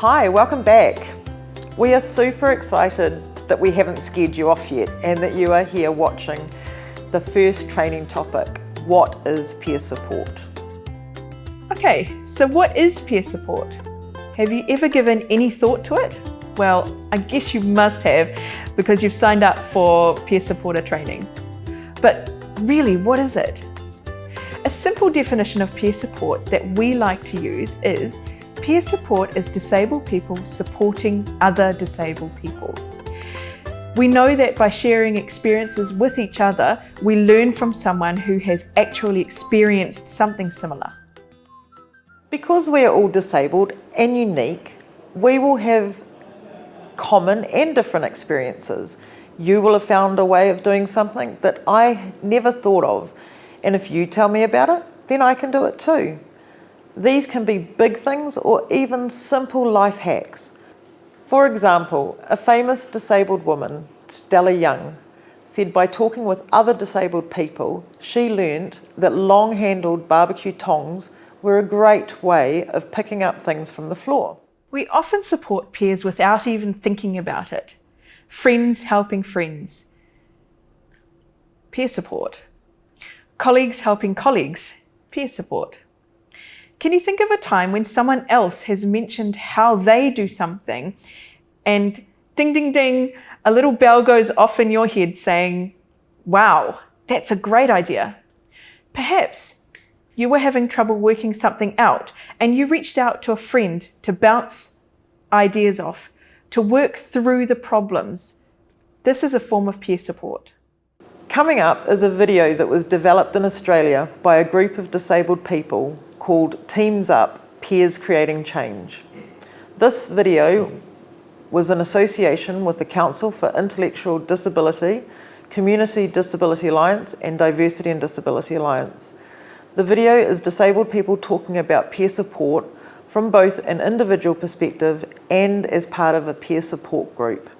Hi, welcome back. We are super excited that we haven't scared you off yet and that you are here watching the first training topic, what is peer support? Okay, so what is peer support? Have you ever given any thought to it? Well, I guess you must have because you've signed up for peer supporter training. But really, what is it? A simple definition of peer support that we like to use is peer support is disabled people supporting other disabled people. We know that by sharing experiences with each other, we learn from someone who has actually experienced something similar. Because we are all disabled and unique, we will have common and different experiences. You will have found a way of doing something that I never thought of, and if you tell me about it, then I can do it too. These can be big things or even simple life hacks. For example, a famous disabled woman, Stella Young, said by talking with other disabled people, she learnt that long-handled barbecue tongs were a great way of picking up things from the floor. We often support peers without even thinking about it. Friends helping friends. Peer support. Colleagues helping colleagues. Peer support. Can you think of a time when someone else has mentioned how they do something and ding, ding, ding, a little bell goes off in your head saying, wow, that's a great idea. Perhaps you were having trouble working something out and you reached out to a friend to bounce ideas off, to work through the problems. This is a form of peer support. Coming up is a video that was developed in Australia by a group of disabled people called Teams Up, Peers Creating Change. This video was in association with the Council for Intellectual Disability, Community Disability Alliance and Diversity and Disability Alliance. The video is disabled people talking about peer support from both an individual perspective and as part of a peer support group.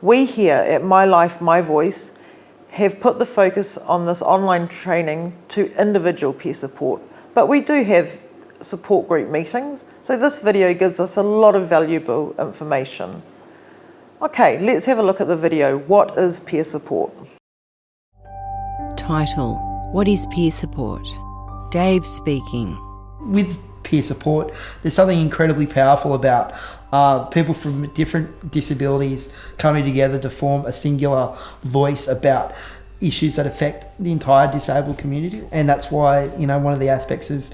We here at My Life, My Voice have put the focus on this online training to individual peer support, but we do have support group meetings, so this video gives us a lot of valuable information. Okay, let's have a look at the video. What is peer support? Title: What is peer support? Dave speaking. With peer support, there's something incredibly powerful about people from different disabilities coming together to form a singular voice about issues that affect the entire disabled community. And that's why, one of the aspects of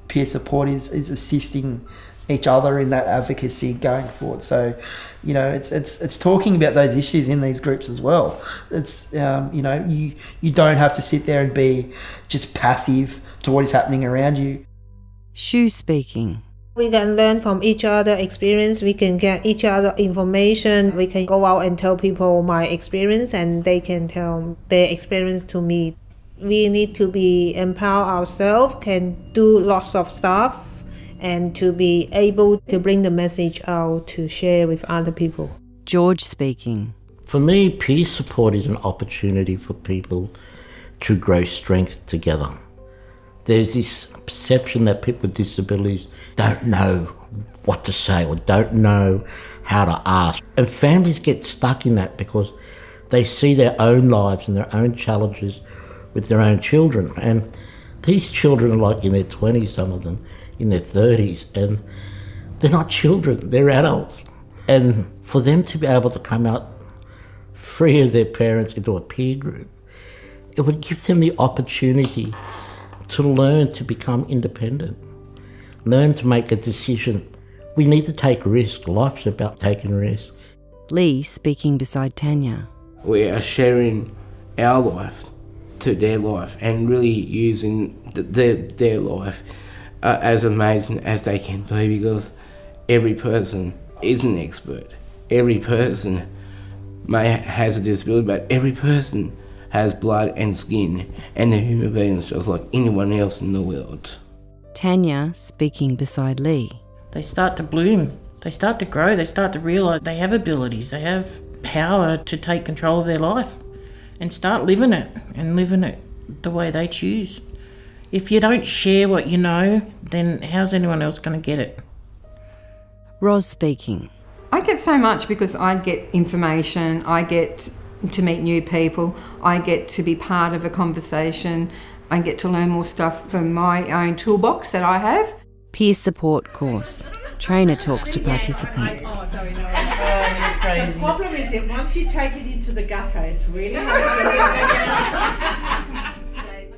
peer support is assisting each other in that advocacy going forward. So, it's talking about those issues in these groups as well. It's, you don't have to sit there and be just passive to what is happening around you. Shu speaking. We can learn from each other experience, we can get each other information, we can go out and tell people my experience and they can tell their experience to me. We need to be empower ourselves, can do lots of stuff and to be able to bring the message out to share with other people. George speaking. For me, peer support is an opportunity for people to grow strength together. There's this perception that people with disabilities don't know what to say or don't know how to ask. And families get stuck in that because they see their own lives and their own challenges with their own children. And these children are like in their 20s, some of them, in their 30s, and they're not children, they're adults. And for them to be able to come out free of their parents into a peer group, it would give them the opportunity to learn to become independent, learn to make a decision. We need to take risk. Life's about taking risk. Lee speaking beside Tanya. We are sharing our life to their life and really using their life as amazing as they can be, because every person is an expert. Every person has a disability, but every person has blood and skin and they're human beings just like anyone else in the world. Tanya speaking beside Lee. They start to bloom, they start to grow, they start to realise they have abilities, they have power to take control of their life and start living it and living it the way they choose. If you don't share what you know, then how's anyone else going to get it? Ros speaking. I get so much because I get information, I get to meet new people, I get to be part of a conversation, I get to learn more stuff from my own toolbox that I have. Peer support course. Trainer talks to participants. The problem is that once you take it into the gutter, it's really hard.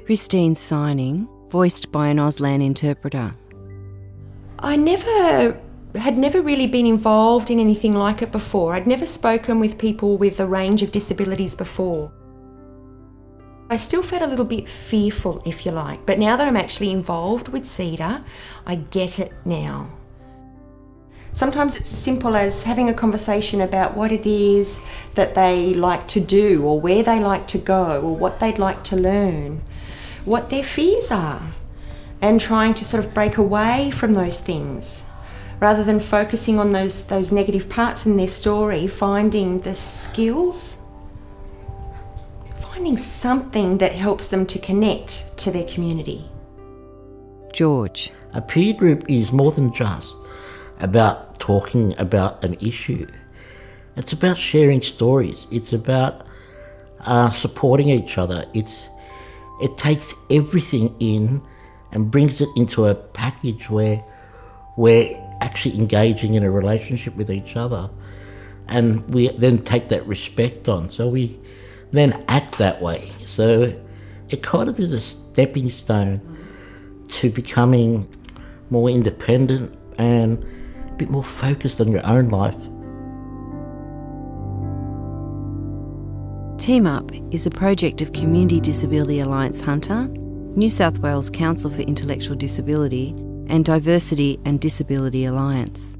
Christine signing, voiced by an Auslan interpreter. I had never really been involved in anything like it before. I'd never spoken with people with a range of disabilities before. I still felt a little bit fearful, if you like, but now that I'm actually involved with CEDA, I get it now. Sometimes it's as simple as having a conversation about what it is that they like to do, or where they like to go, or what they'd like to learn, what their fears are, and trying to sort of break away from those things. Rather than focusing on those negative parts in their story, finding the skills, finding something that helps them to connect to their community. George. A peer group is more than just about talking about an issue. It's about sharing stories. It's about supporting each other. It takes everything in and brings it into a package where we're actually engaging in a relationship with each other, and we then take that respect on, so we then act that way. So it kind of is a stepping stone to becoming more independent and a bit more focused on your own life. Team Up is a project of Community Disability Alliance Hunter, New South Wales Council for Intellectual Disability, and Diversity and Disability Alliance.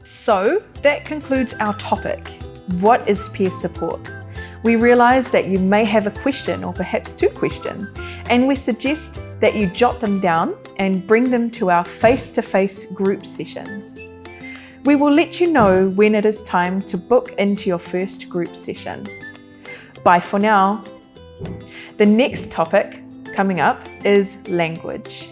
So that concludes our topic. What is peer support? We realise that you may have a question or perhaps two questions, and we suggest that you jot them down and bring them to our face-to-face group sessions. We will let you know when it is time to book into your first group session. Bye for now. The next topic coming up is language.